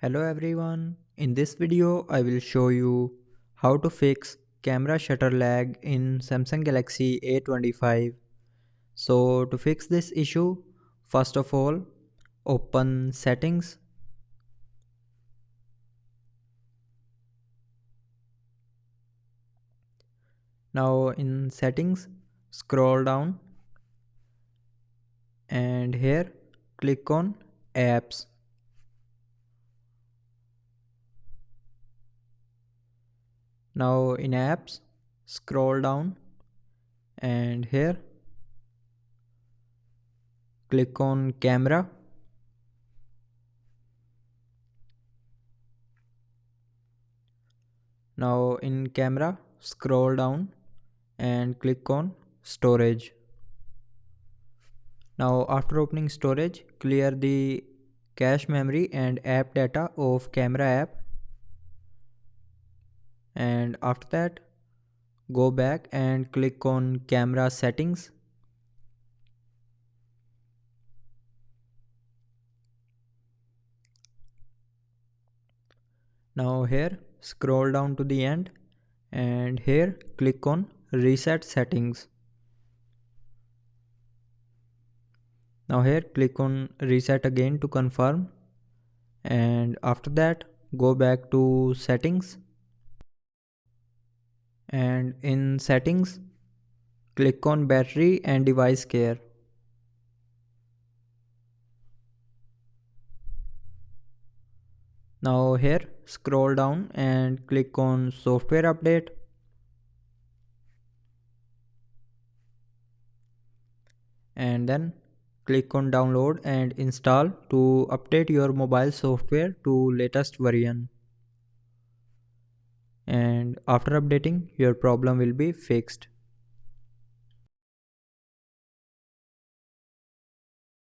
Hello everyone, in this video I will show you how to fix camera shutter lag in Samsung Galaxy A25. So to fix this issue, first of all open settings. Now in settings scroll down and here click on apps. Now in apps scroll down and here click on camera. Now in camera scroll down and click on storage. Now after opening storage, clear the cache memory and app data of camera app, and after that go back and click on camera settings. Now here scroll down to the end and here click on reset settings. Now here click on reset again to confirm, and after that go back to settings, and in settings click on battery and device care. Now here scroll down and click on software update, and then click on download and install to update your mobile software to latest version, and after updating your problem will be fixed.